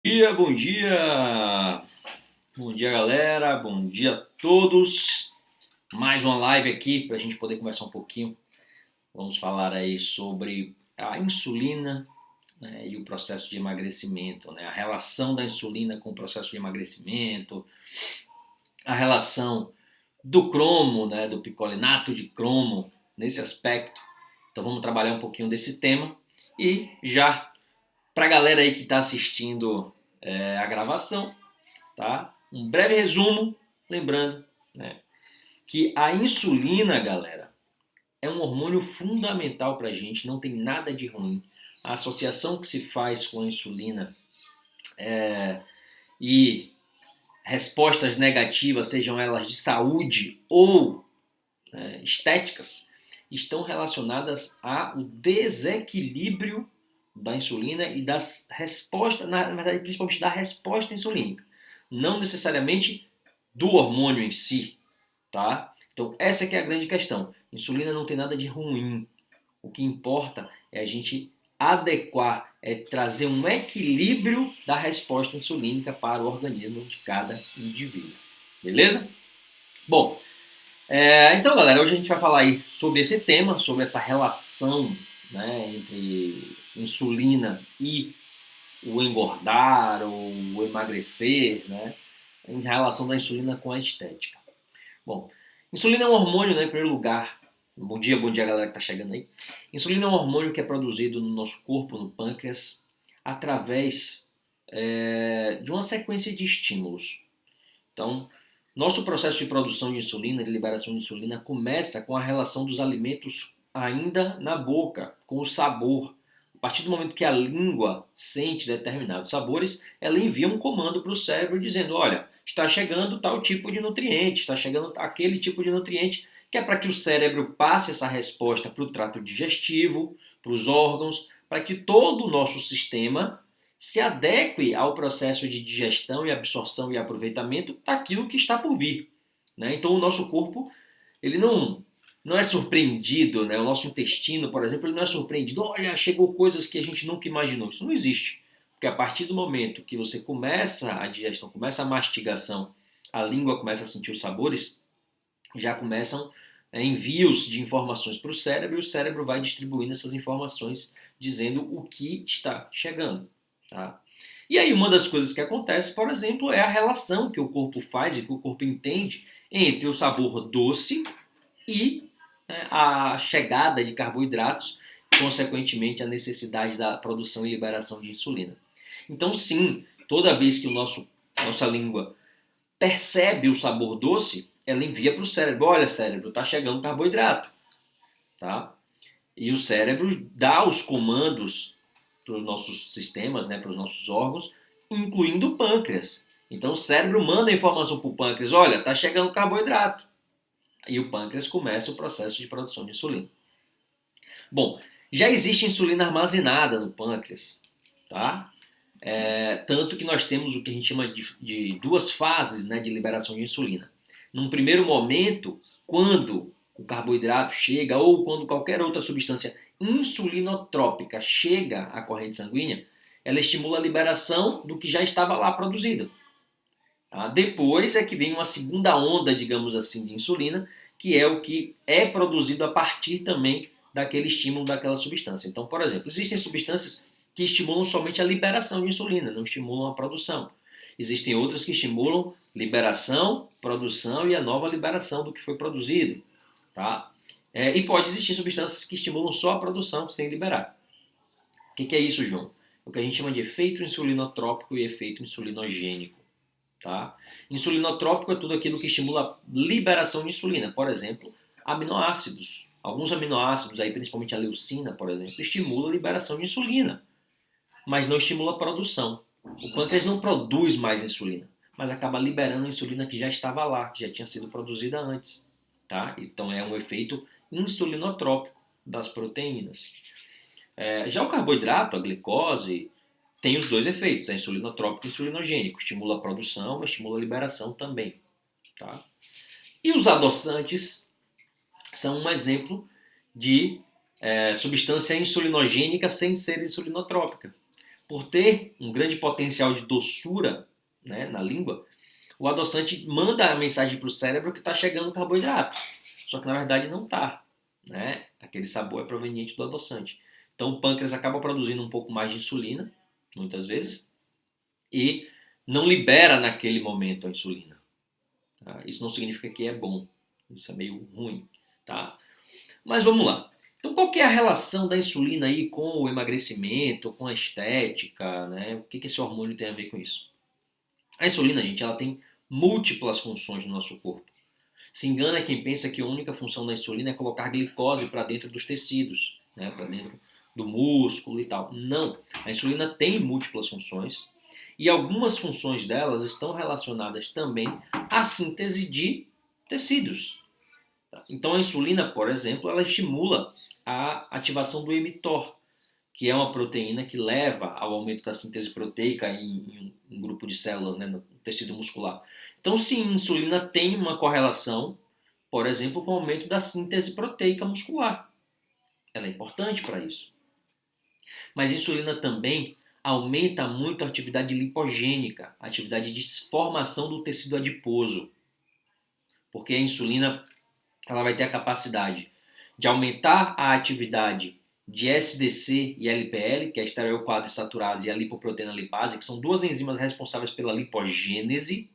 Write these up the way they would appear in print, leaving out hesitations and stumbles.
Dia, bom dia! Bom dia, galera! Bom dia a todos! Mais uma live aqui para a gente poder conversar um pouquinho. Vamos falar aí sobre a insulina, né, e o processo de emagrecimento, né? A relação da insulina com o processo de emagrecimento, a relação do cromo, né, do picolinato de cromo nesse aspecto. Então vamos trabalhar um pouquinho desse tema e já para a galera aí que está assistindo a gravação, tá? Um breve resumo, lembrando, né, que a insulina, galera, é um hormônio fundamental para a gente, não tem nada de ruim. A associação que se faz com a insulina e respostas negativas, sejam elas de saúde ou estéticas, estão relacionadas ao desequilíbrio da insulina e das respostas, na verdade, principalmente da resposta insulínica. Não necessariamente do hormônio em si, tá? Então, essa que é a grande questão. Insulina não tem nada de ruim. O que importa é a gente adequar, é trazer um equilíbrio da resposta insulínica para o organismo de cada indivíduo. Beleza? Bom, então, galera, hoje a gente vai falar aí sobre esse tema, sobre essa relação, né, entre insulina e o engordar ou o emagrecer, né, em relação da insulina com a estética. Bom, insulina é um hormônio, né, em primeiro lugar. Bom dia, galera que está chegando aí. Insulina é um hormônio que é produzido no nosso corpo, no pâncreas, através de uma sequência de estímulos. Então, nosso processo de produção de insulina, de liberação de insulina, começa com a relação dos alimentos ainda na boca, com o sabor. A partir do momento que a língua sente determinados sabores, ela envia um comando para o cérebro dizendo: olha, está chegando tal tipo de nutriente, está chegando aquele tipo de nutriente, que é para que o cérebro passe essa resposta para o trato digestivo, para os órgãos, para que todo o nosso sistema se adeque ao processo de digestão e absorção e aproveitamento daquilo que está por vir. Né? Então o nosso corpo ele não é surpreendido, né? O nosso intestino, por exemplo, ele não é surpreendido. Olha, chegou coisas que a gente nunca imaginou. Isso não existe. Porque a partir do momento que você começa a digestão, começa a mastigação, a língua começa a sentir os sabores, já começam envios de informações para o cérebro e o cérebro vai distribuindo essas informações dizendo o que está chegando. Tá? E aí uma das coisas que acontece, por exemplo, é a relação que o corpo faz e que o corpo entende entre o sabor doce e a chegada de carboidratos, consequentemente a necessidade da produção e liberação de insulina. Então sim, toda vez que nossa língua percebe o sabor doce, ela envia para o cérebro: olha, cérebro, está chegando carboidrato. Tá? E o cérebro dá os comandos para os nossos sistemas, né, para os nossos órgãos, incluindo o pâncreas. Então o cérebro manda a informação para o pâncreas: olha, está chegando carboidrato. E o pâncreas começa o processo de produção de insulina. Bom, já existe insulina armazenada no pâncreas, tá? Tanto que nós temos o que a gente chama de duas fases, né, de liberação de insulina. Num primeiro momento, quando o carboidrato chega ou quando qualquer outra substância insulinotrópica chega à corrente sanguínea, ela estimula a liberação do que já estava lá produzido. Tá? Depois é que vem uma segunda onda, digamos assim, de insulina, que é o que é produzido a partir também daquele estímulo daquela substância. Então, por exemplo, existem substâncias que estimulam somente a liberação de insulina, não estimulam a produção. Existem outras que estimulam liberação, produção e a nova liberação do que foi produzido. Tá? E pode existir substâncias que estimulam só a produção sem liberar. O que é isso, João? É o que a gente chama de efeito insulinotrópico e efeito insulinogênico. Tá? Insulinotrópico é tudo aquilo que estimula a liberação de insulina. Por exemplo, aminoácidos. Alguns aminoácidos, aí, principalmente a leucina, por exemplo, estimula a liberação de insulina, mas não estimula a produção. O pâncreas não produz mais insulina, mas acaba liberando a insulina que já estava lá, que já tinha sido produzida antes. Tá? Então é um efeito insulinotrópico das proteínas. Já o carboidrato, a glicose, tem os dois efeitos, é insulinotrópico e insulinogênico. Estimula a produção, mas estimula a liberação também. Tá? E os adoçantes são um exemplo de substância insulinogênica sem ser insulinotrópica. por ter um grande potencial de doçura, né, na língua, o adoçante manda a mensagem para o cérebro que está chegando carboidrato. Só que na verdade não está. Né? Aquele sabor é proveniente do adoçante. Então o pâncreas acaba produzindo um pouco mais de insulina, muitas vezes, e não libera naquele momento a insulina. Tá? Isso não significa que é bom. Isso é meio ruim. Tá? Mas vamos lá. Então qual que é a relação da insulina aí com o emagrecimento, com a estética? Né? O que esse hormônio tem a ver com isso? A insulina, gente, ela tem múltiplas funções no nosso corpo. Se engana quem pensa que a única função da insulina é colocar glicose para dentro dos tecidos, né, para dentro do músculo e tal. Não, a insulina tem múltiplas funções e algumas funções delas estão relacionadas também à síntese de tecidos. Então a insulina, por exemplo, ela estimula a ativação do mTOR, que é uma proteína que leva ao aumento da síntese proteica em um grupo de células, né, no tecido muscular. Então, sim, a insulina tem uma correlação, por exemplo, com o aumento da síntese proteica muscular. Ela é importante para isso. Mas a insulina também aumenta muito a atividade lipogênica, a atividade de formação do tecido adiposo. Porque a insulina ela vai ter a capacidade de aumentar a atividade de SDC e LPL, que é a esteroil-quadriceturase e a lipoproteína lipase, que são duas enzimas responsáveis pela lipogênese,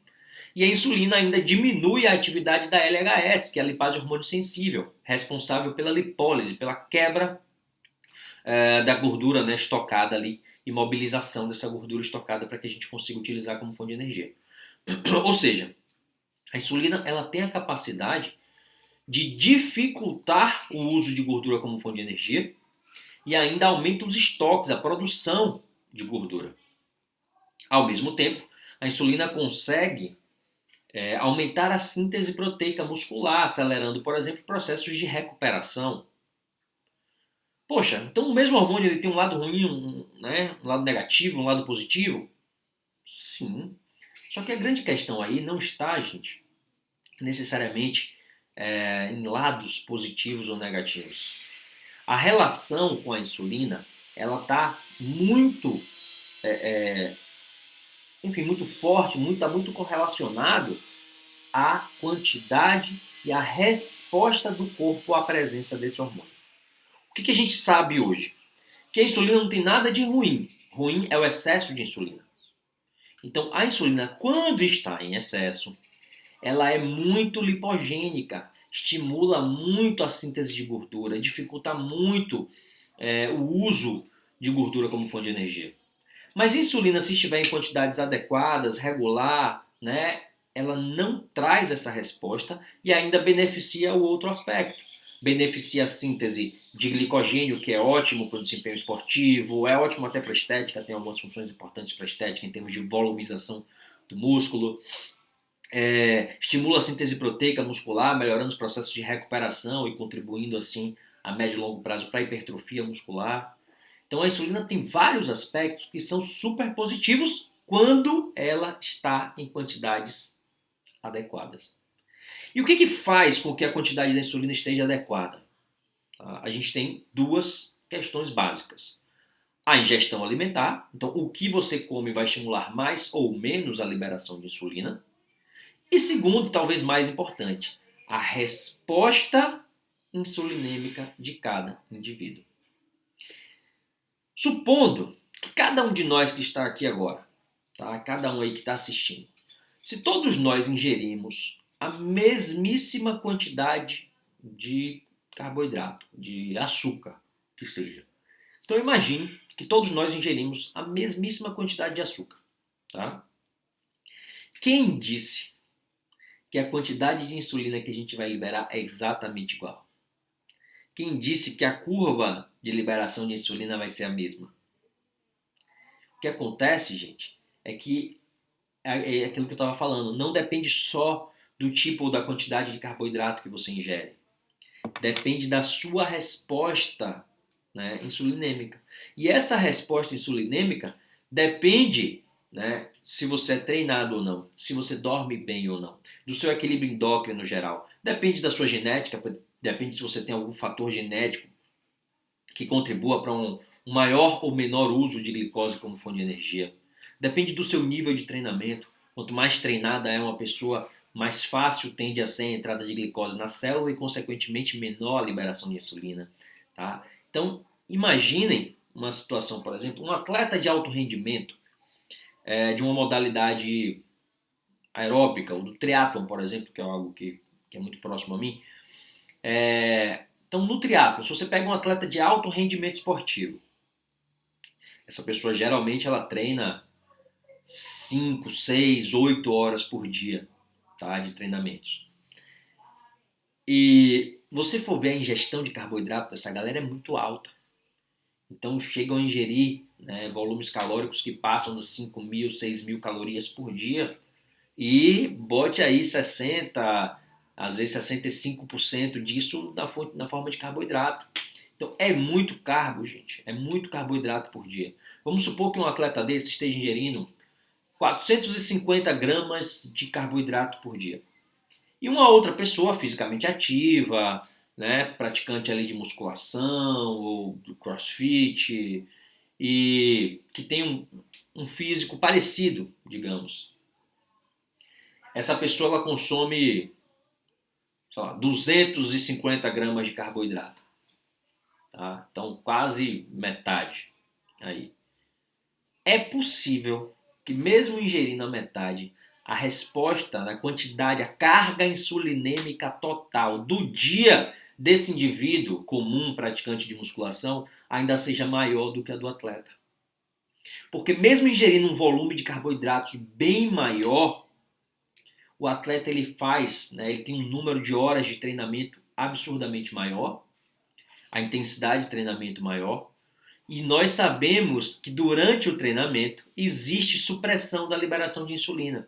e a insulina ainda diminui a atividade da LHS, que é a lipase hormônio sensível, responsável pela lipólise, pela quebra da gordura, né, estocada ali, e mobilização dessa gordura estocada para que a gente consiga utilizar como fonte de energia. Ou seja, a insulina ela tem a capacidade de dificultar o uso de gordura como fonte de energia e ainda aumenta os estoques, a produção de gordura. Ao mesmo tempo, a insulina consegue aumentar a síntese proteica muscular, acelerando, por exemplo, processos de recuperação. Poxa, então o mesmo hormônio ele tem um lado ruim, um lado negativo, um lado positivo? Sim. Só que a grande questão aí não está, gente, necessariamente em lados positivos ou negativos. A relação com a insulina, ela está muito, muito forte, está muito correlacionado à quantidade e à resposta do corpo à presença desse hormônio. O que a gente sabe hoje? Que a insulina não tem nada de ruim. Ruim é o excesso de insulina. Então, a insulina, quando está em excesso, ela é muito lipogênica, estimula muito a síntese de gordura, dificulta muito o uso de gordura como fonte de energia. Mas a insulina, se estiver em quantidades adequadas, regular, né, ela não traz essa resposta e ainda beneficia o outro aspecto. Beneficia a síntese de glicogênio, que é ótimo para o desempenho esportivo, é ótimo até para a estética, tem algumas funções importantes para a estética em termos de volumização do músculo. Estimula a síntese proteica muscular, melhorando os processos de recuperação e contribuindo assim a médio e longo prazo para a hipertrofia muscular. Então a insulina tem vários aspectos que são super positivos quando ela está em quantidades adequadas. E o que faz com que a quantidade da insulina esteja adequada? A gente tem duas questões básicas. A ingestão alimentar, então o que você come vai estimular mais ou menos a liberação de insulina. E segundo, talvez mais importante, a resposta insulinêmica de cada indivíduo. Supondo que cada um de nós que está aqui agora, tá? Cada um aí que está assistindo, se todos nós ingerimos a mesmíssima quantidade de carboidrato, de açúcar, que seja. Então imagine que todos nós ingerimos a mesmíssima quantidade de açúcar. Tá? Quem disse que a quantidade de insulina que a gente vai liberar é exatamente igual? Quem disse que a curva de liberação de insulina vai ser a mesma? O que acontece, gente, é que é aquilo que eu estava falando, não depende só do tipo ou da quantidade de carboidrato que você ingere. Depende da sua resposta, né, insulinêmica. E essa resposta insulinêmica depende, né, se você é treinado ou não, se você dorme bem ou não, do seu equilíbrio endócrino geral. Depende da sua genética, depende se você tem algum fator genético que contribua para um um maior ou menor uso de glicose como fonte de energia. Depende do seu nível de treinamento. Quanto mais treinada é uma pessoa, mais fácil tende a ser a entrada de glicose na célula e, consequentemente, menor a liberação de insulina. Tá? Então, imaginem uma situação, por exemplo, um atleta de alto rendimento, de uma modalidade aeróbica, ou do triatlon, por exemplo, que é algo que é muito próximo a mim. Então, no triatlon, se você pega um atleta de alto rendimento esportivo, essa pessoa geralmente ela treina 5, 6, 8 horas por dia, tá, de treinamentos. E você for ver a ingestão de carboidrato dessa galera é muito alta. Então chegam a ingerir, né, volumes calóricos que passam das 5.000, 6.000 calorias por dia e bote aí 60, às vezes 65% disso na forma de carboidrato. Então é muito carbo, gente, é muito carboidrato por dia. Vamos supor que um atleta desse esteja ingerindo 450 gramas de carboidrato por dia. E uma outra pessoa fisicamente ativa, né, praticante ali de musculação ou do crossfit, e que tem um físico parecido, digamos. Essa pessoa ela consome, sei lá, 250 gramas de carboidrato. Tá? Então quase metade aí. É possível que mesmo ingerindo a metade, a resposta na quantidade, a carga insulinêmica total do dia desse indivíduo comum praticante de musculação ainda seja maior do que a do atleta. Porque mesmo ingerindo um volume de carboidratos bem maior, o atleta ele faz, né, ele tem um número de horas de treinamento absurdamente maior, a intensidade de treinamento maior, e nós sabemos que durante o treinamento existe supressão da liberação de insulina.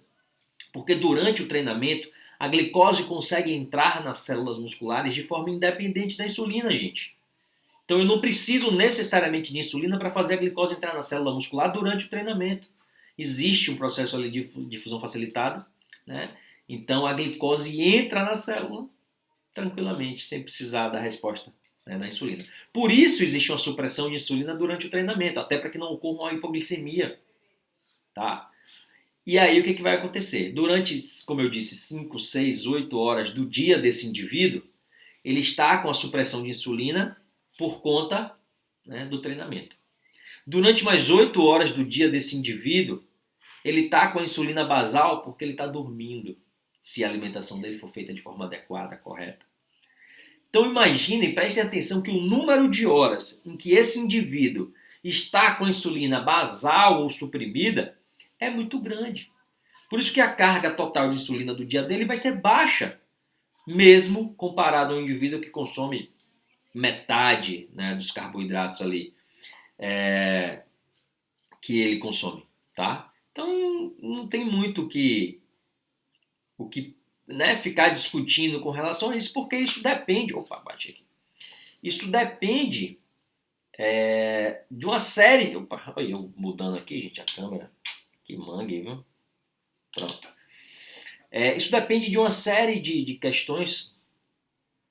Porque durante o treinamento, a glicose consegue entrar nas células musculares de forma independente da insulina, gente. Então eu não preciso necessariamente de insulina para fazer a glicose entrar na célula muscular durante o treinamento. Existe um processo ali de difusão facilitada, né? Então a glicose entra na célula tranquilamente, sem precisar da resposta, né, da insulina. Por isso existe uma supressão de insulina durante o treinamento, até para que não ocorra uma hipoglicemia. Tá? E aí o que vai acontecer? Durante, como eu disse, 5, 6, 8 horas do dia desse indivíduo, ele está com a supressão de insulina por conta, né, do treinamento. Durante mais 8 horas do dia desse indivíduo, ele está com a insulina basal porque ele está dormindo, se a alimentação dele for feita de forma adequada, correta. Então imaginem, prestem atenção que o número de horas em que esse indivíduo está com a insulina basal ou suprimida é muito grande. Por isso que a carga total de insulina do dia dele vai ser baixa, mesmo comparado a um indivíduo que consome metade, né, dos carboidratos ali que ele consome, tá? Então não tem muito o que né, ficar discutindo com relação a isso, porque isso depende. Opa, bate aqui. Isso depende de uma série. Opa, olha eu mudando aqui, gente, a câmera. Que mangue, viu? Pronto. Isso depende de uma série de questões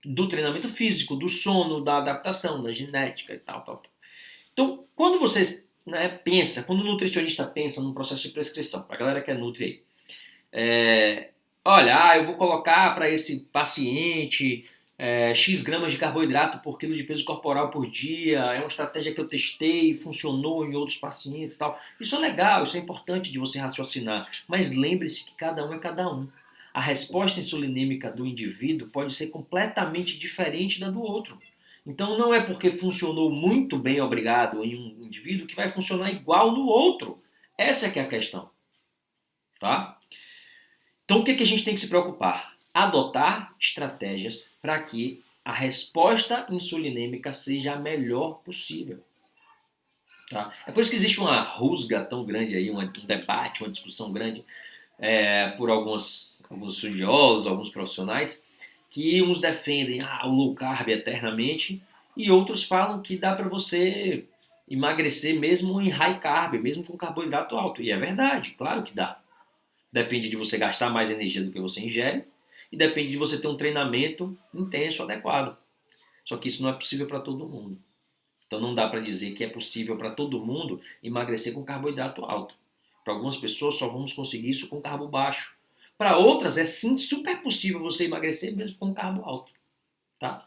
do treinamento físico, do sono, da adaptação, da genética e tal. Então, quando você, né, pensa, quando o nutricionista pensa num processo de prescrição, para a galera que é nutri aí, olha, eu vou colocar para esse paciente X gramas de carboidrato por quilo de peso corporal por dia, é uma estratégia que eu testei, funcionou em outros pacientes e tal. Isso é legal, isso é importante de você raciocinar, mas lembre-se que cada um é cada um. A resposta insulinêmica do indivíduo pode ser completamente diferente da do outro. Então não é porque funcionou muito bem, obrigado, em um indivíduo que vai funcionar igual no outro. Essa é que é a questão. Tá? Então o que a gente tem que se preocupar? Adotar estratégias para que a resposta insulinêmica seja a melhor possível. Tá? É por isso que existe uma rusga tão grande aí, um debate, uma discussão grande por alguns estudiosos, alguns profissionais, que uns defendem o low carb eternamente e outros falam que dá para você emagrecer mesmo em high carb, mesmo com carboidrato alto. E é verdade, claro que dá. Depende de você gastar mais energia do que você ingere e depende de você ter um treinamento intenso, adequado. Só que isso não é possível para todo mundo. Então não dá para dizer que é possível para todo mundo emagrecer com carboidrato alto. Para algumas pessoas só vamos conseguir isso com carbo baixo. Para outras é sim super possível você emagrecer mesmo com carbo alto. Tá?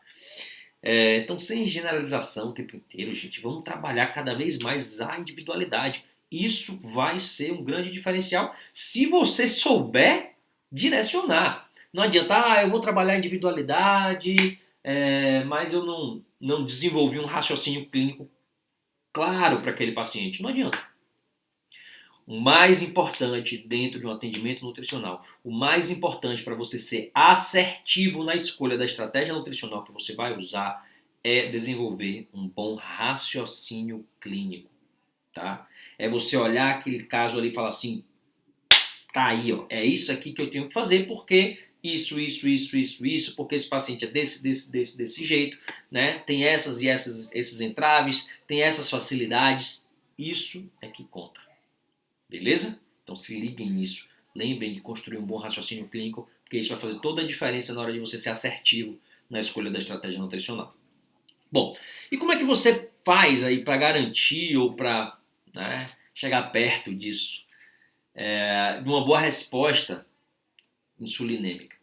Então sem generalização o tempo inteiro, gente, vamos trabalhar cada vez mais a individualidade. Isso vai ser um grande diferencial se você souber direcionar. Não adianta, eu vou trabalhar a individualidade, mas eu não desenvolvi um raciocínio clínico claro para aquele paciente. Não adianta. O mais importante dentro de um atendimento nutricional, o mais importante para você ser assertivo na escolha da estratégia nutricional que você vai usar é desenvolver um bom raciocínio clínico, tá? É você olhar aquele caso ali e falar assim, tá aí, ó, é isso aqui que eu tenho que fazer porque isso, porque esse paciente é desse jeito, né? Tem essas e esses entraves, tem essas facilidades, isso é que conta. Beleza? Então se liguem nisso. Lembrem de construir um bom raciocínio clínico, porque isso vai fazer toda a diferença na hora de você ser assertivo na escolha da estratégia nutricional. Bom, e como é que você faz aí para garantir ou para chegar perto disso? De uma boa resposta insulinêmica.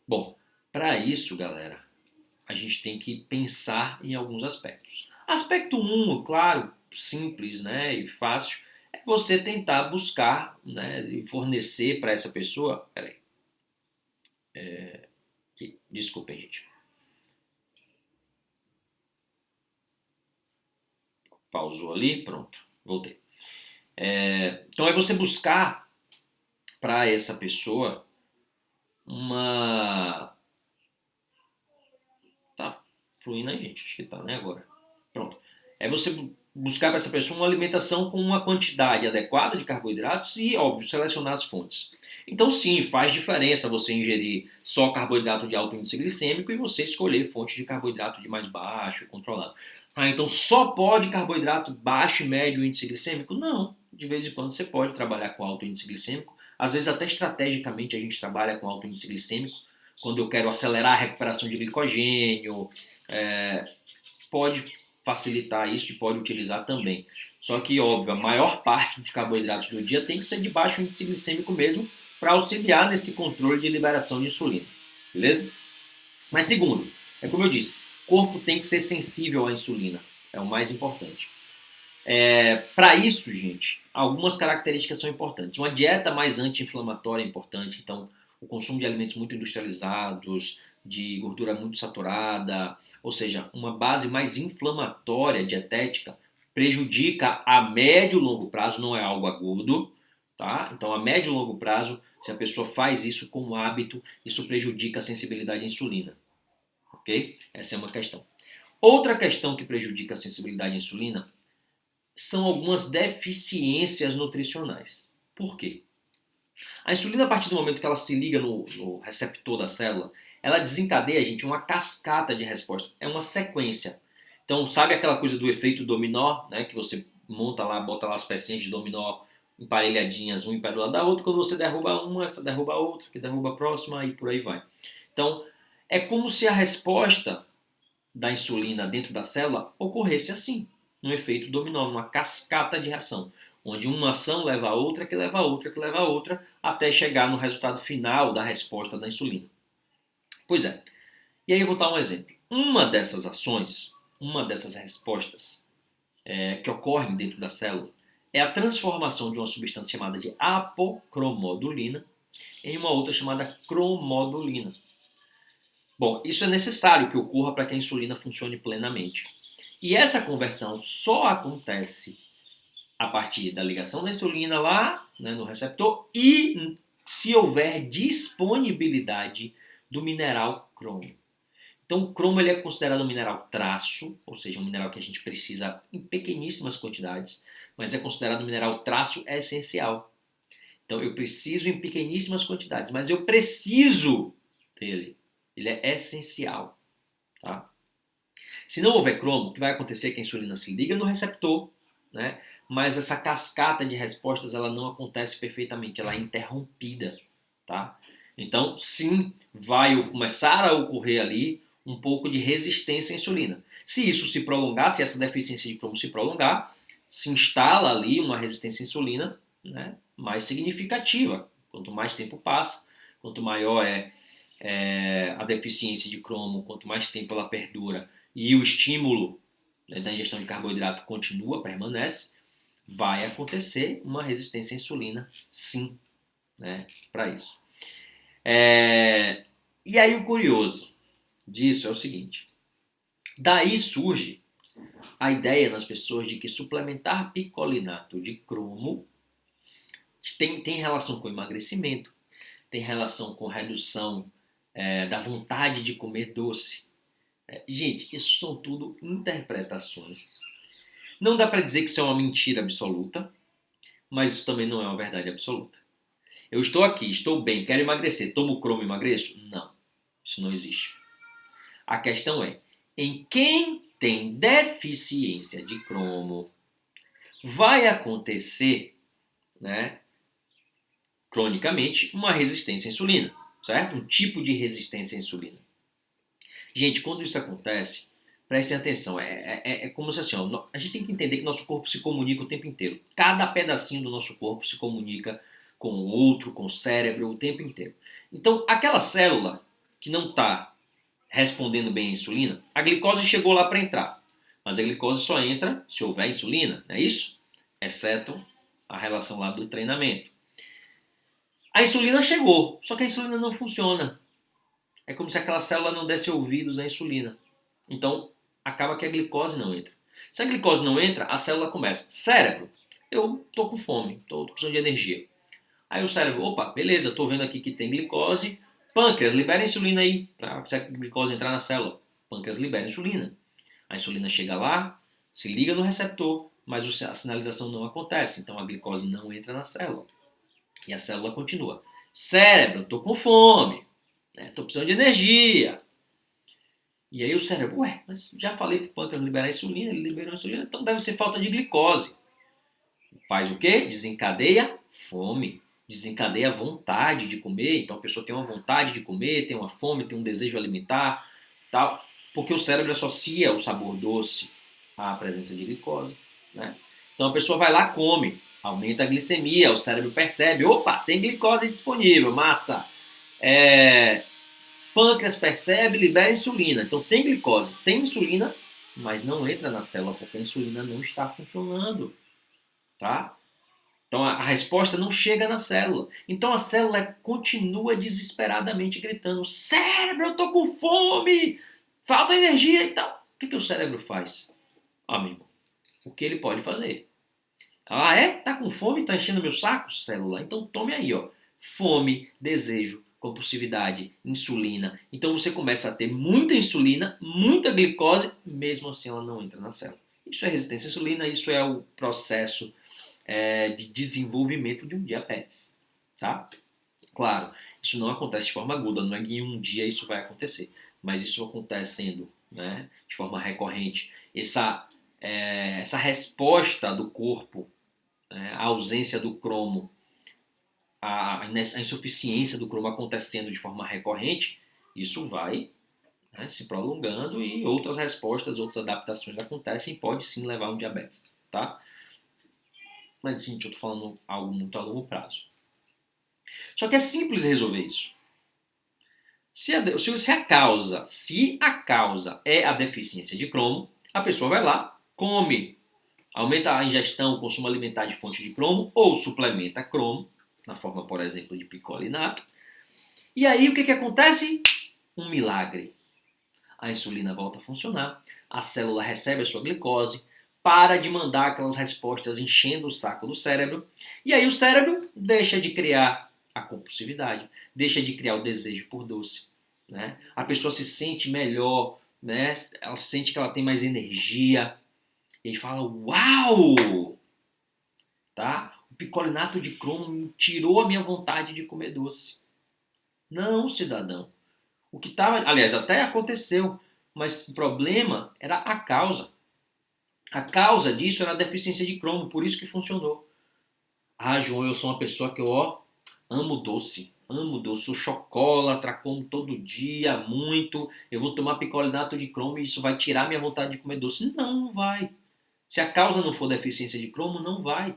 Bom, para isso, galera, a gente tem que pensar em alguns aspectos. Aspecto 1, claro, simples, né, e fácil, é você tentar buscar, né, e fornecer para essa pessoa. Peraí. Desculpem, gente. Pausou ali, pronto, voltei. Então é você buscar para essa pessoa uma. Tá fluindo aí, gente? Acho que tá, né? Agora. Pronto. É você buscar para essa pessoa uma alimentação com uma quantidade adequada de carboidratos e, óbvio, selecionar as fontes. Então, sim, faz diferença você ingerir só carboidrato de alto índice glicêmico e você escolher fonte de carboidrato de mais baixo, controlado. Então só pode carboidrato baixo e médio índice glicêmico? Não. De vez em quando você pode trabalhar com alto índice glicêmico. Às vezes até estrategicamente a gente trabalha com alto índice glicêmico. Quando eu quero acelerar a recuperação de glicogênio, pode facilitar isso e pode utilizar também. Só que, óbvio, a maior parte dos carboidratos do dia tem que ser de baixo índice glicêmico mesmo para auxiliar nesse controle de liberação de insulina. Beleza? Mas segundo, é como eu disse, o corpo tem que ser sensível à insulina. É o mais importante. Para isso, gente, algumas características são importantes. Uma dieta mais anti-inflamatória é importante. Então, o consumo de alimentos muito industrializados, de gordura muito saturada, ou seja, uma base mais inflamatória dietética prejudica a médio e longo prazo, não é algo agudo, tá? Então, a médio e longo prazo, se a pessoa faz isso como hábito, isso prejudica a sensibilidade à insulina, ok? Essa é uma questão. Outra questão que prejudica a sensibilidade à insulina são algumas deficiências nutricionais. Por quê? A insulina, a partir do momento que ela se liga no receptor da célula, ela desencadeia, gente, uma cascata de respostas. É uma sequência. Então, sabe aquela coisa do efeito dominó, né? Que você monta lá, bota lá as pecinhas de dominó emparelhadinhas, um em pé do lado da outra. Quando você derruba uma, essa derruba a outra, que derruba a próxima e por aí vai. Então, é como se a resposta da insulina dentro da célula ocorresse assim, num efeito dominó, numa cascata de reação, onde uma ação leva a outra, que leva a outra, que leva a outra, até chegar no resultado final da resposta da insulina. Pois é. E aí eu vou dar um exemplo. Uma dessas ações, uma dessas respostas que ocorrem dentro da célula é a transformação de uma substância chamada de apocromodulina em uma outra chamada cromodulina. Bom, isso é necessário que ocorra para que a insulina funcione plenamente. E essa conversão só acontece a partir da ligação da insulina lá, né, no receptor, e se houver disponibilidade do mineral cromo. Então o cromo ele é considerado um mineral traço, ou seja, um mineral que a gente precisa em pequeníssimas quantidades, mas é considerado um mineral traço essencial. Então eu preciso em pequeníssimas quantidades, mas eu preciso dele. Ele é essencial. Tá? Se não houver cromo, o que vai acontecer é que a insulina se liga no receptor, né? Mas essa cascata de respostas ela não acontece perfeitamente, ela é interrompida. Tá? Então, sim, vai começar a ocorrer ali um pouco de resistência à insulina. Se isso se prolongar, se essa deficiência de cromo se prolongar, se instala ali uma resistência à insulina, né, mais significativa. Quanto mais tempo passa, quanto maior é a deficiência de cromo, quanto mais tempo ela perdura e o estímulo, né, da ingestão de carboidrato continua, permanece, vai acontecer uma resistência à insulina, sim, né, para isso. E aí o curioso disso é o seguinte: daí surge a ideia nas pessoas de que suplementar picolinato de cromo tem relação com emagrecimento, tem relação com redução da vontade de comer doce. Gente, isso são tudo interpretações. Não dá para dizer que isso é uma mentira absoluta, mas isso também não é uma verdade absoluta. Eu estou aqui, estou bem, quero emagrecer, tomo cromo e emagreço? Não, isso não existe. A questão é, em quem tem deficiência de cromo, vai acontecer, né, cronicamente, uma resistência à insulina, certo? Um tipo de resistência à insulina. Gente, quando isso acontece, prestem atenção, é como se assim, ó, a gente tem que entender que nosso corpo se comunica o tempo inteiro. Cada pedacinho do nosso corpo se comunica com o outro, com o cérebro, o tempo inteiro. Então, aquela célula que não está respondendo bem à insulina, a glicose chegou lá para entrar. Mas a glicose só entra se houver insulina, não é isso? Exceto a relação lá do treinamento. A insulina chegou, só que a insulina não funciona. É como se aquela célula não desse ouvidos à insulina. Então, acaba que a glicose não entra. Se a glicose não entra, a célula começa. Cérebro, eu tô com fome, tô precisando de energia. Aí o cérebro, opa, beleza, tô vendo aqui que tem glicose. Pâncreas, libera a insulina aí, para a glicose entrar na célula. Pâncreas libera a insulina. A insulina chega lá, se liga no receptor, mas a sinalização não acontece. Então a glicose não entra na célula. E a célula continua. Cérebro, tô com fome, né? Tô precisando de energia. E aí o cérebro, ué, mas já falei pro pâncreas liberar a insulina, ele liberou a insulina, então deve ser falta de glicose. Faz o quê? Desencadeia fome. Desencadeia a vontade de comer. Então a pessoa tem uma vontade de comer, tem uma fome, tem um desejo alimentar, tal, porque o cérebro associa o sabor doce à presença de glicose, né? Então a pessoa vai lá, come, aumenta a glicemia, o cérebro percebe, opa, tem glicose disponível, massa. Pâncreas percebe, libera insulina. Então tem glicose, tem insulina, mas não entra na célula porque a insulina não está funcionando, tá? Então a resposta não chega na célula. Então a célula continua desesperadamente gritando: cérebro, eu tô com fome, falta energia e tal. O que o cérebro faz? Amigo, o que ele pode fazer? Ah, é? Tá com fome? Tá enchendo meu saco, célula? Então tome aí, ó. Fome, desejo, compulsividade, insulina. Então você começa a ter muita insulina, muita glicose, mesmo assim ela não entra na célula. Isso é resistência à insulina, isso é o processo de desenvolvimento de um diabetes, tá? Claro, isso não acontece de forma aguda, não é que em um dia isso vai acontecer, mas isso acontecendo, né, de forma recorrente, essa resposta do corpo, né, a ausência do cromo, a insuficiência do cromo acontecendo de forma recorrente, isso vai, né, se prolongando e outras respostas, outras adaptações acontecem e pode sim levar a um diabetes, tá? Mas, gente, eu estou falando algo muito a longo prazo. Só que é simples resolver isso. Se a causa é a deficiência de cromo, a pessoa vai lá, come, aumenta a ingestão, o consumo alimentar de fonte de cromo ou suplementa cromo, na forma, por exemplo, de picolinato. E aí o que acontece? Um milagre. A insulina volta a funcionar, a célula recebe a sua glicose, para de mandar aquelas respostas enchendo o saco do cérebro, e aí o cérebro deixa de criar a compulsividade, deixa de criar o desejo por doce, né? A pessoa se sente melhor, né? Ela sente que ela tem mais energia, e aí fala, uau! Tá? O picolinato de cromo tirou a minha vontade de comer doce. Não, cidadão. O que estava, aliás, até aconteceu, mas o problema era a causa. A causa disso era a deficiência de cromo, por isso que funcionou. Ah, João, eu sou uma pessoa que eu Amo doce. Amo doce. Sou chocolatra, como todo dia, muito. Eu vou tomar picolinato de cromo e isso vai tirar minha vontade de comer doce. Não, não vai. Se a causa não for deficiência de cromo, não vai.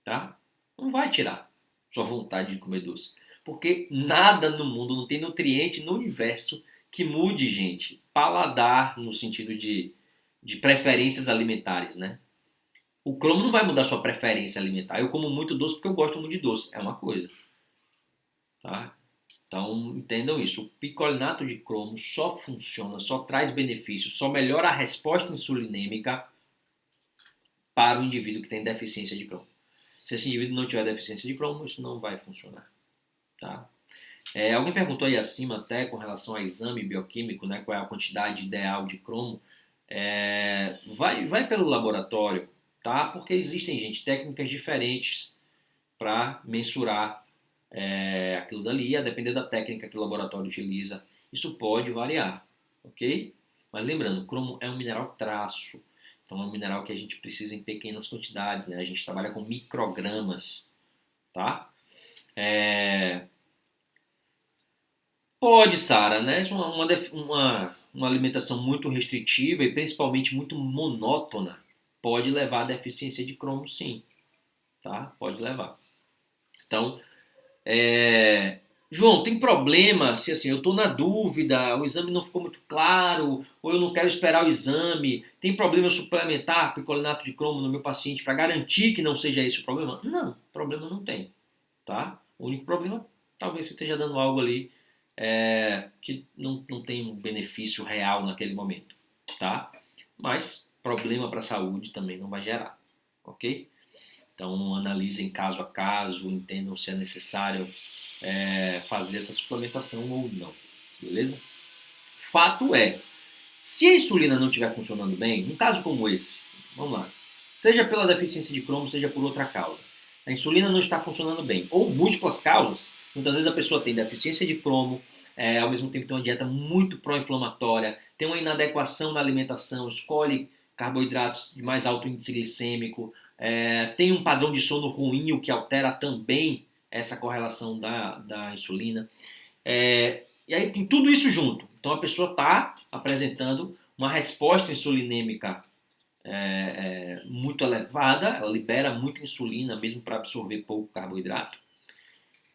Tá? Não vai tirar sua vontade de comer doce. Porque nada no mundo, não tem nutriente no universo que mude, gente. Paladar no sentido de preferências alimentares, né? O cromo não vai mudar sua preferência alimentar. Eu como muito doce porque eu gosto muito de doce. É uma coisa, tá? Então, entendam isso. O picolinato de cromo só funciona, só traz benefícios, só melhora a resposta insulinêmica para o indivíduo que tem deficiência de cromo. Se esse indivíduo não tiver deficiência de cromo, isso não vai funcionar, tá? Alguém perguntou aí acima até com relação ao exame bioquímico, né, qual é a quantidade ideal de cromo. Vai pelo laboratório, tá? Porque existem, gente, técnicas diferentes para mensurar aquilo dali, a depender da técnica que o laboratório utiliza, isso pode variar, ok? Mas lembrando, cromo é um mineral traço, então é um mineral que a gente precisa em pequenas quantidades, né? A gente trabalha com microgramas, tá? Pode, Sara, né? Uma alimentação muito restritiva e principalmente muito monótona pode levar à deficiência de cromo, sim, tá? Pode levar. Então, João, tem problema se assim, eu estou na dúvida, o exame não ficou muito claro, ou eu não quero esperar o exame, tem problema eu suplementar picolinato de cromo no meu paciente para garantir que não seja esse o problema? Não, problema não tem, tá? O único problema, talvez você esteja dando algo ali que não tem um benefício real naquele momento, tá? Mas problema para a saúde também não vai gerar, ok? Então analisem caso a caso, entendam se é necessário fazer essa suplementação ou não, beleza? Fato é, se a insulina não estiver funcionando bem, num caso como esse, vamos lá, seja pela deficiência de cromo, seja por outra causa, a insulina não está funcionando bem, ou múltiplas causas, muitas vezes a pessoa tem deficiência de cromo, ao mesmo tempo tem uma dieta muito pró-inflamatória, tem uma inadequação na alimentação, escolhe carboidratos de mais alto índice glicêmico, tem um padrão de sono ruim, o que altera também essa correlação da insulina. E aí tem tudo isso junto. Então a pessoa está apresentando uma resposta insulinêmica muito elevada, ela libera muita insulina mesmo para absorver pouco carboidrato,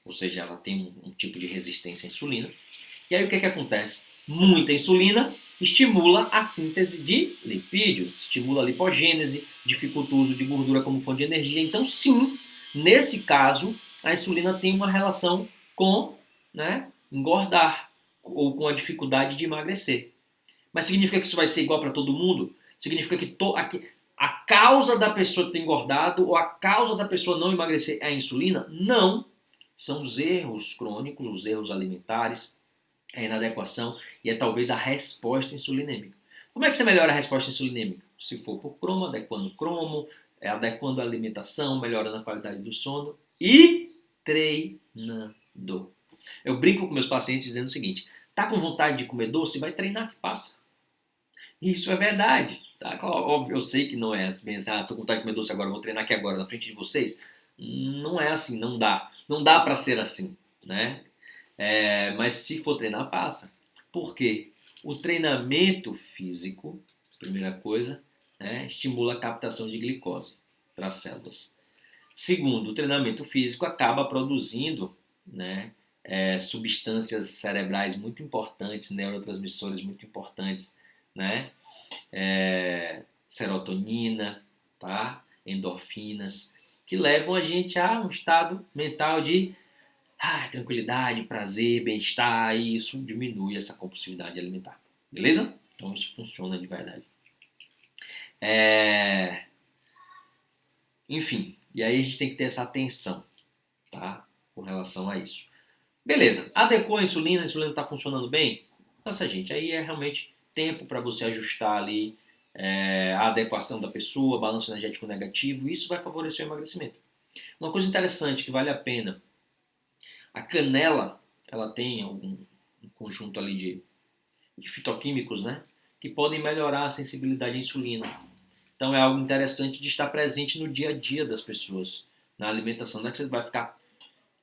ou seja, ela tem um tipo de resistência à insulina. E aí o que acontece? Muita insulina estimula a síntese de lipídios, estimula a lipogênese, dificulta o uso de gordura como fonte de energia. Então, sim, nesse caso, a insulina tem uma relação com, né, engordar ou com a dificuldade de emagrecer. Mas significa que isso vai ser igual para todo mundo? Significa que a causa da pessoa ter engordado ou a causa da pessoa não emagrecer é a insulina? Não. São os erros crônicos, os erros alimentares, a inadequação e talvez a resposta insulinêmica. Como é que você melhora a resposta insulinêmica? Se for por cromo, adequando a alimentação, melhorando a qualidade do sono e treinando. Eu brinco com meus pacientes dizendo o seguinte: tá com vontade de comer doce? Vai treinar que passa. Isso é verdade. Tá? Óbvio, eu sei que não é assim, tô com vontade de comer doce agora, vou treinar aqui agora na frente de vocês. Não é assim, não dá. Não dá para ser assim, né? Mas se for treinar, passa. Por quê? O treinamento físico, primeira coisa, estimula a captação de glicose para as células. Segundo, o treinamento físico acaba produzindo, né, substâncias cerebrais muito importantes, neurotransmissores muito importantes, né? Serotonina, tá? Endorfinas, que levam a gente a um estado mental de tranquilidade, prazer, bem-estar, e isso diminui essa compulsividade alimentar. Beleza? Então isso funciona de verdade. Enfim, e aí a gente tem que ter essa atenção, tá? Com relação a isso. Beleza, adequou a insulina está funcionando bem? Nossa, gente, aí é realmente tempo para você ajustar ali a adequação da pessoa, balanço energético negativo, isso vai favorecer o emagrecimento. Uma coisa interessante que vale a pena, a canela, ela tem um conjunto ali de fitoquímicos, né, que podem melhorar a sensibilidade à insulina. Então é algo interessante de estar presente no dia a dia das pessoas, na alimentação. Não é que você vai ficar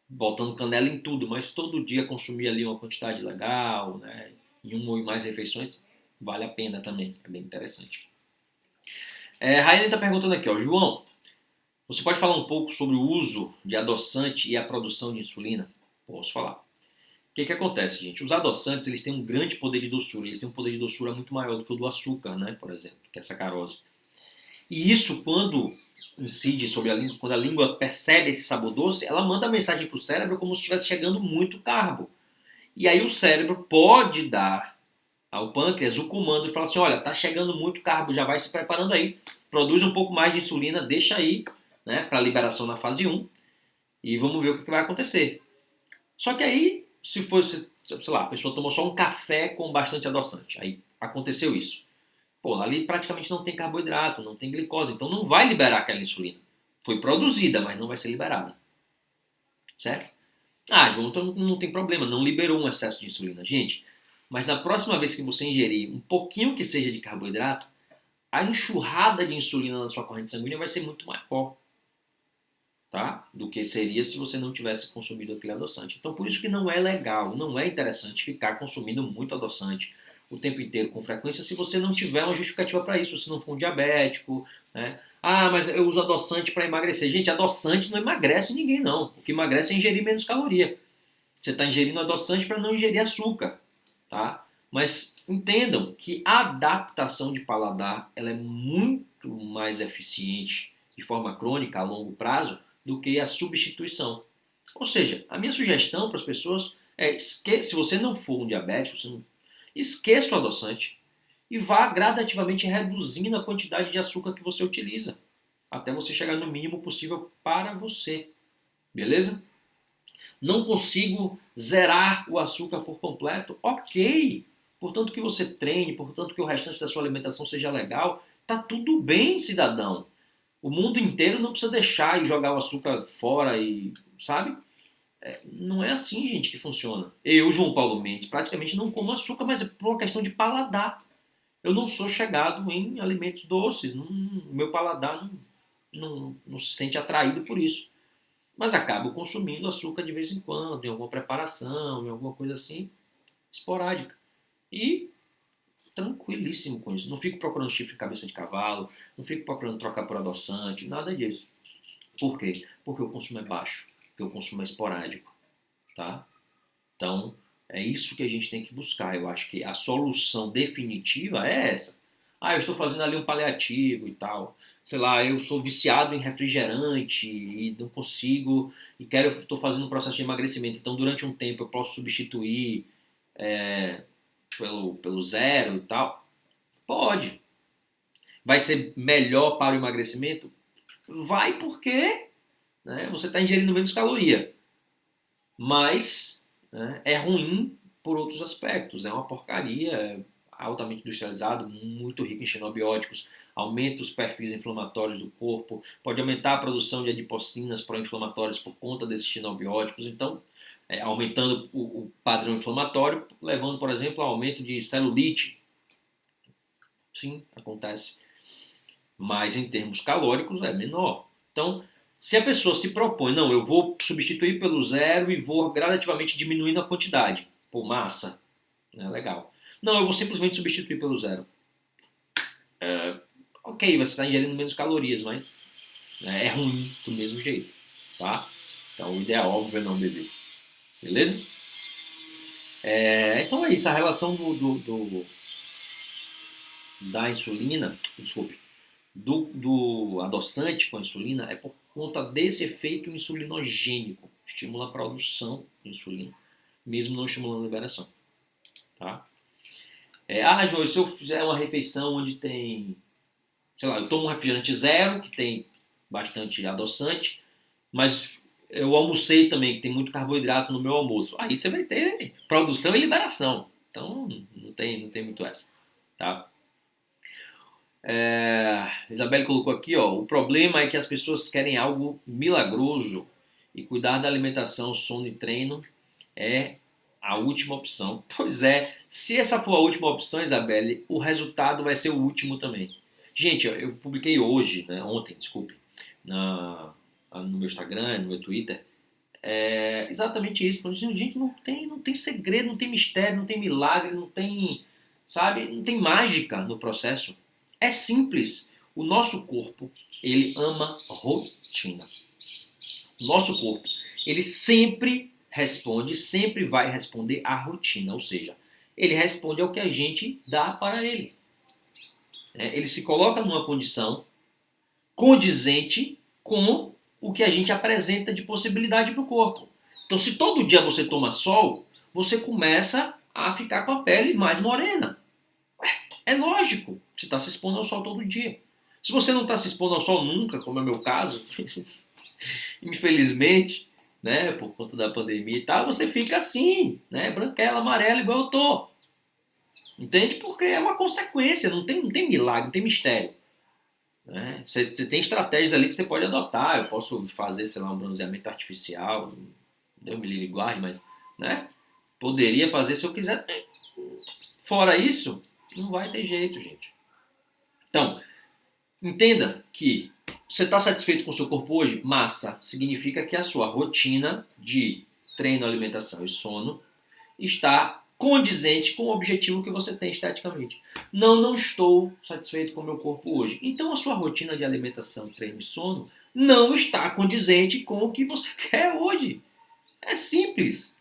botando canela em tudo, mas todo dia consumir ali uma quantidade legal, né, em uma ou mais refeições, vale a pena também, é bem interessante. Raine está perguntando aqui, ó, João, você pode falar um pouco sobre o uso de adoçante e a produção de insulina? Posso falar. O que acontece, gente? Os adoçantes, eles têm um grande poder de doçura, eles têm um poder de doçura muito maior do que o do açúcar, né, por exemplo, que é a sacarose. E isso, quando incide sobre a língua, quando a língua percebe esse sabor doce, ela manda a mensagem para o cérebro como se estivesse chegando muito carbo. E aí o cérebro pode dar ao pâncreas o comando e falar assim, olha, tá chegando muito carbo, já vai se preparando aí, produz um pouco mais de insulina, deixa aí, né, para liberação na fase 1 e vamos ver o que vai acontecer. Só que aí, se fosse, sei lá, a pessoa tomou só um café com bastante adoçante, aí aconteceu isso. Pô, ali praticamente não tem carboidrato, não tem glicose, então não vai liberar aquela insulina. Foi produzida, mas não vai ser liberada. Certo? Ah, João, então não tem problema, não liberou um excesso de insulina. Gente, mas na próxima vez que você ingerir um pouquinho que seja de carboidrato, a enxurrada de insulina na sua corrente sanguínea vai ser muito maior, tá? Do que seria se você não tivesse consumido aquele adoçante. Então, por isso que não é legal, não é interessante ficar consumindo muito adoçante o tempo inteiro com frequência se você não tiver uma justificativa para isso, se não for um diabético, né? Ah, mas eu uso adoçante para emagrecer. Gente, adoçante não emagrece ninguém, não. O que emagrece é ingerir menos caloria. Você está ingerindo adoçante para não ingerir açúcar, tá? Mas entendam que a adaptação de paladar ela é muito mais eficiente de forma crônica a longo prazo do que a substituição. Ou seja, a minha sugestão para as pessoas é se você não for um diabético, você não, esqueça o adoçante e vá gradativamente reduzindo a quantidade de açúcar que você utiliza, até você chegar no mínimo possível para você. Beleza? Não consigo zerar o açúcar por completo? Ok. Portanto que você treine, portanto que o restante da sua alimentação seja legal, tá tudo bem, cidadão. O mundo inteiro não precisa deixar e jogar o açúcar fora e, sabe? Não é assim, gente, que funciona. Eu, João Paulo Mendes, praticamente não como açúcar, mas é por uma questão de paladar. Eu não sou chegado em alimentos doces. O meu paladar não se sente atraído por isso. Mas acabo consumindo açúcar de vez em quando, em alguma preparação, em alguma coisa assim, esporádica. E tranquilíssimo com isso. Não fico procurando chifre de cabeça de cavalo, não fico procurando trocar por adoçante, nada disso. Por quê? Porque o consumo é baixo, porque o consumo é esporádico, tá? Então, é isso que a gente tem que buscar. Eu acho que a solução definitiva é essa. Ah, eu estou fazendo ali um paliativo e tal. Sei lá, eu sou viciado em refrigerante e não consigo e estou fazendo um processo de emagrecimento. Então, durante um tempo eu posso substituir é, pelo zero e tal. Pode. Vai ser melhor para o emagrecimento? Vai porque, né, você está ingerindo menos caloria. Mas, né, é ruim por outros aspectos. É uma porcaria, é altamente industrializado, muito rico em xenobióticos, aumenta os perfis inflamatórios do corpo, pode aumentar a produção de adipocinas pró-inflamatórias por conta desses xenobióticos. Então, aumentando o padrão inflamatório, levando, por exemplo, ao aumento de celulite. Sim, acontece. Mas em termos calóricos é menor. Então, se a pessoa se propõe, não, eu vou substituir pelo zero e vou gradativamente diminuindo a quantidade. Pô, massa, né? Legal. Não, eu vou simplesmente substituir pelo zero. Ok, você está ingerindo menos calorias, mas, né, é ruim do mesmo jeito, tá? Então o ideal, óbvio, é não beber. Beleza? Então é isso, a relação da insulina, desculpe, do adoçante com a insulina é por conta desse efeito insulinogênico. Estimula a produção de insulina, mesmo não estimulando a liberação. Tá? João, se eu fizer uma refeição onde tem, sei lá, eu tomo um refrigerante zero, que tem bastante adoçante, mas eu almocei também, que tem muito carboidrato no meu almoço. Aí você vai ter produção e liberação. Então não tem muito essa. Tá? Isabelle colocou aqui, ó, o problema é que as pessoas querem algo milagroso e cuidar da alimentação, sono e treino é a última opção. Pois é, se essa for a última opção, Isabelle, o resultado vai ser o último também. Gente, eu publiquei hoje, né, ontem, desculpe, no meu Instagram, no meu Twitter, É exatamente isso. Falando assim, gente, não tem segredo, não tem mistério, não tem milagre, não tem, sabe, não tem mágica no processo. É simples. O nosso corpo, ele ama rotina. O nosso corpo, ele sempre responde, sempre vai responder à rotina, ou seja, ele responde ao que a gente dá para ele. Ele se coloca numa condição condizente com o que a gente apresenta de possibilidade para o corpo. Então, se todo dia você toma sol, você começa a ficar com a pele mais morena. É lógico, você está se expondo ao sol todo dia. Se você não está se expondo ao sol nunca, como é o meu caso, infelizmente, né, por conta da pandemia e tal, você fica assim, né, branquela, amarela, igual eu tô. Entende? Porque é uma consequência, não tem milagre, não tem mistério. Né? Você tem estratégias ali que você pode adotar. Eu posso fazer, sei lá, um bronzeamento artificial, Deus me livre e guarde, mas, né? Poderia fazer se eu quiser. Fora isso, não vai ter jeito, gente. Então, entenda que você está satisfeito com o seu corpo hoje? Massa. Significa que a sua rotina de treino, alimentação e sono está condizente com o objetivo que você tem esteticamente. Não estou satisfeito com o meu corpo hoje. Então a sua rotina de alimentação, treino e sono não está condizente com o que você quer hoje. É simples,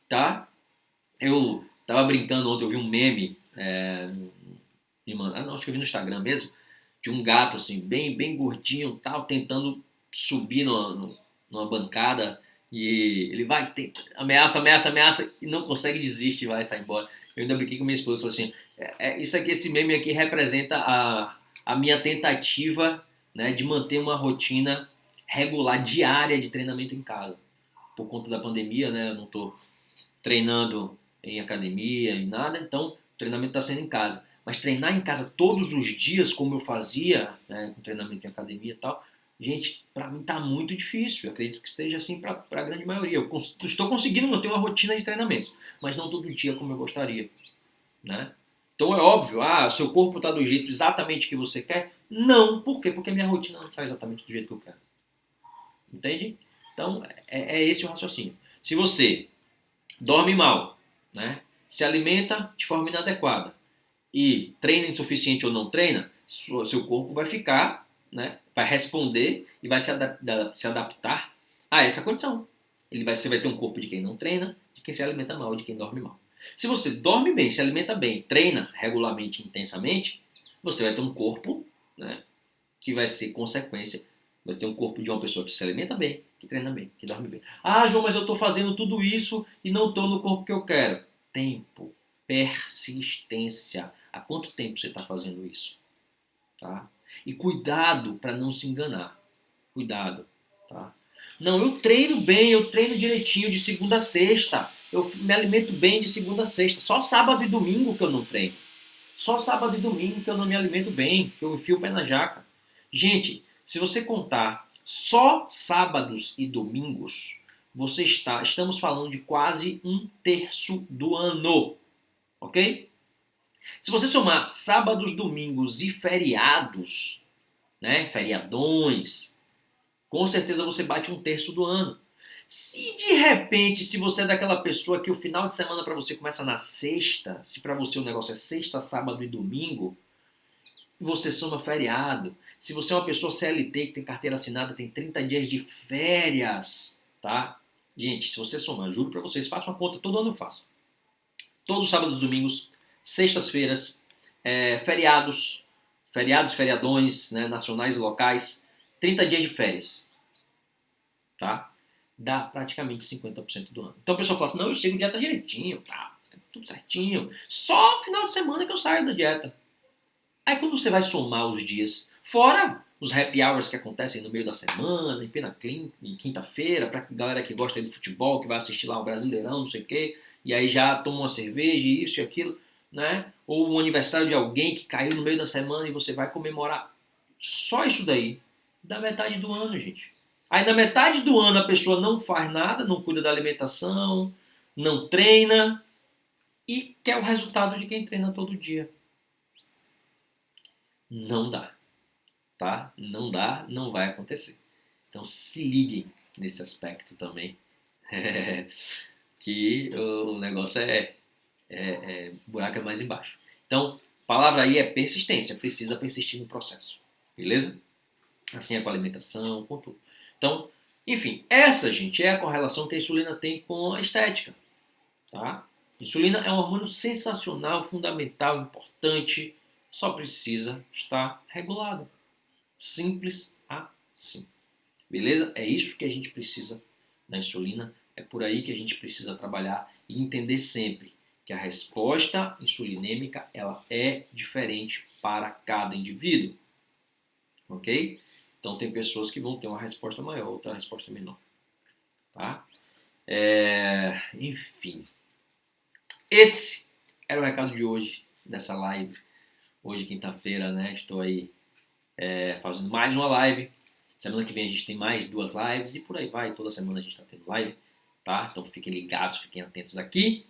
tá? Eu tava brincando ontem, eu vi um meme, não, acho que eu vi no Instagram mesmo, de um gato assim, bem gordinho, tal, tentando subir numa bancada e ele vai, ameaça e não consegue, desiste e vai sair embora. Eu ainda brinquei com minha esposa e falei assim, isso aqui, esse meme aqui representa a minha tentativa, né, de manter uma rotina regular, diária de treinamento em casa. Por conta da pandemia, né, eu não estou treinando em academia, em nada, então o treinamento está sendo em casa. Mas treinar em casa todos os dias, como eu fazia, né, com treinamento em academia e tal, gente, para mim está muito difícil. Eu acredito que esteja assim para a grande maioria. Eu estou conseguindo manter uma rotina de treinamentos, mas não todo dia como eu gostaria. Né? Então é óbvio, seu corpo está do jeito exatamente que você quer? Não, por quê? Porque a minha rotina não está exatamente do jeito que eu quero. Entende? Então é esse o raciocínio. Se você dorme mal, né? Se alimenta de forma inadequada e treina insuficiente ou não treina, seu corpo vai ficar, né? Vai responder e vai se adaptar a essa condição. Você vai ter um corpo de quem não treina, de quem se alimenta mal, de quem dorme mal. Se você dorme bem, se alimenta bem, treina regularmente, intensamente, você vai ter um corpo, né, que vai ser consequência. Vai ter um corpo de uma pessoa que se alimenta bem, que treina bem, que dorme bem. João, mas eu estou fazendo tudo isso e não estou no corpo que eu quero. Tempo, persistência. Há quanto tempo você está fazendo isso? Tá? E cuidado para não se enganar. Cuidado. Tá? Não, eu treino bem, eu treino direitinho de segunda a sexta. Eu me alimento bem de segunda a sexta. Só sábado e domingo que eu não treino. Só sábado e domingo que eu não me alimento bem, que eu enfio o pé na jaca. Gente, se você contar só sábados e domingos, estamos falando de quase um terço do ano, ok? Se você somar sábados, domingos e feriados, né, feriadões, com certeza você bate um terço do ano. Se de repente, se você é daquela pessoa que o final de semana para você começa na sexta, se para você o negócio é sexta, sábado e domingo, você soma feriado. Se você é uma pessoa CLT que tem carteira assinada, tem 30 dias de férias, tá? Gente, se você somar, juro pra vocês, façam uma conta, todo ano eu faço. Todos os sábados e domingos, sextas-feiras, feriados, feriadões, né, nacionais e locais, 30 dias de férias, tá? Dá praticamente 50% do ano. Então a pessoa fala assim, não, eu sigo dieta direitinho, tá? É tudo certinho. Só final de semana que eu saio da dieta. Aí quando você vai somar os dias, fora os happy hours que acontecem no meio da semana, em quinta-feira, pra galera que gosta de futebol, que vai assistir lá o Brasileirão, não sei o quê, e aí já toma uma cerveja, isso e aquilo, né? Ou um aniversário de alguém que caiu no meio da semana e você vai comemorar. Só isso daí dá metade do ano, gente. Aí na metade do ano a pessoa não faz nada, não cuida da alimentação, não treina e quer o resultado de quem treina todo dia. Não dá, tá? Não dá, não vai acontecer. Então se liguem nesse aspecto também, que o negócio o buraco é mais embaixo. Então, a palavra aí é persistência, precisa persistir no processo, beleza? Assim é com a alimentação, com tudo. Então, enfim, essa, gente, é a correlação que a insulina tem com a estética, tá? Insulina é um hormônio sensacional, fundamental, importante, só precisa estar regulado. Simples assim. Beleza? É isso que a gente precisa da insulina, é por aí que a gente precisa trabalhar e entender sempre que a resposta insulinêmica ela é diferente para cada indivíduo, ok? Então tem pessoas que vão ter uma resposta maior, outra resposta menor, tá? Enfim, esse era o recado de hoje, dessa live. Hoje, quinta-feira, né? Estou aí fazendo mais uma live. Semana que vem a gente tem mais 2 lives e por aí vai. Toda semana a gente está tendo live, tá? Então fiquem ligados, fiquem atentos aqui.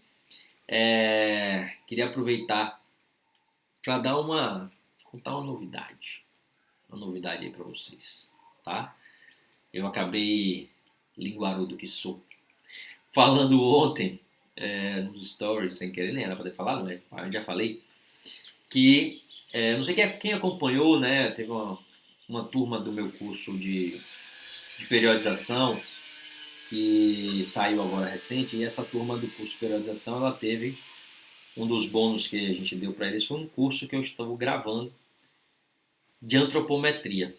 Queria aproveitar para contar uma novidade aí para vocês, tá? Eu acabei, linguarudo que sou, falando ontem nos stories, sem querer, nem era para ter falado, mas eu já falei, que não sei quem acompanhou, né? Teve uma turma do meu curso de periodização que saiu agora recente, e essa turma do curso de periodização, ela teve um dos bônus que a gente deu para eles foi um curso que eu estou gravando de antropometria.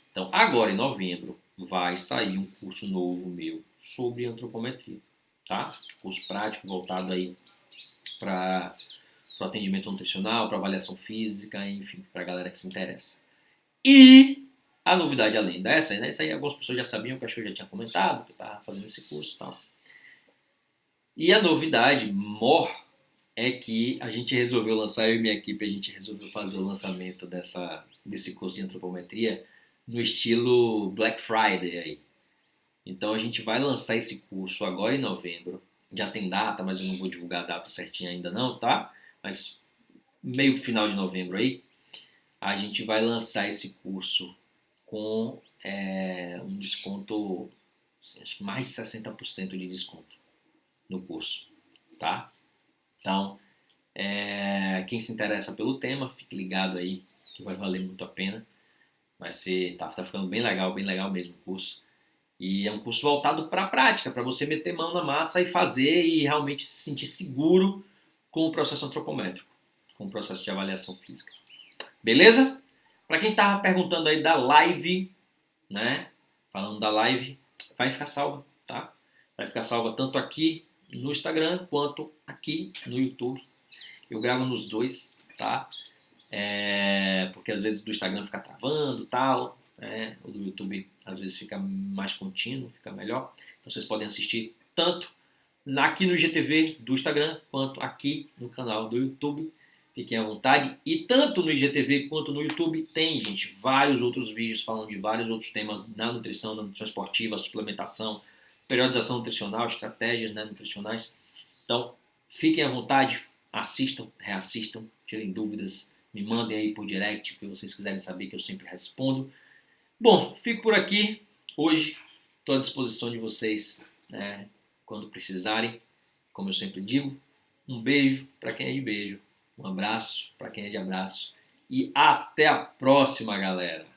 Então, agora em novembro vai sair um curso novo meu sobre antropometria, tá? Curso prático voltado aí para o atendimento nutricional, para avaliação física, enfim, para a galera que se interessa. E a novidade além dessa, né, isso aí algumas pessoas já sabiam, que acho que eu já tinha comentado, que eu estava fazendo esse curso e tal. E a novidade maior é que a gente resolveu lançar, eu e minha equipe, a gente resolveu fazer o lançamento desse curso de antropometria no estilo Black Friday aí. Então a gente vai lançar esse curso agora em novembro. Já tem data, mas eu não vou divulgar a data certinha ainda não, tá? Mas meio final de novembro aí, a gente vai lançar esse curso com um desconto, assim, acho que mais de 60% de desconto no curso, tá? Então, quem se interessa pelo tema, fique ligado aí, que vai valer muito a pena. Vai ser, tá ficando bem legal mesmo o curso. E é um curso voltado para a prática, para você meter mão na massa e fazer e realmente se sentir seguro com o processo antropométrico, com o processo de avaliação física. Beleza? Para quem estava perguntando aí da live, né? Falando da live, vai ficar salva, tá? Vai ficar salva tanto aqui no Instagram quanto aqui no YouTube. Eu gravo nos dois, tá? Porque às vezes do Instagram fica travando e tal, né? O do YouTube às vezes fica mais contínuo, fica melhor. Então vocês podem assistir tanto aqui no IGTV do Instagram quanto aqui no canal do YouTube. Fiquem à vontade. E tanto no IGTV quanto no YouTube tem, gente, vários outros vídeos falando de vários outros temas na nutrição esportiva, suplementação, periodização nutricional, estratégias, né, nutricionais. Então, fiquem à vontade, assistam, reassistam, tirem dúvidas, me mandem aí por direct, o que vocês quiserem saber, que eu sempre respondo. Bom, fico por aqui. Hoje estou à disposição de vocês, né, quando precisarem. Como eu sempre digo, um beijo para quem é de beijo, um abraço para quem é de abraço e até a próxima, galera!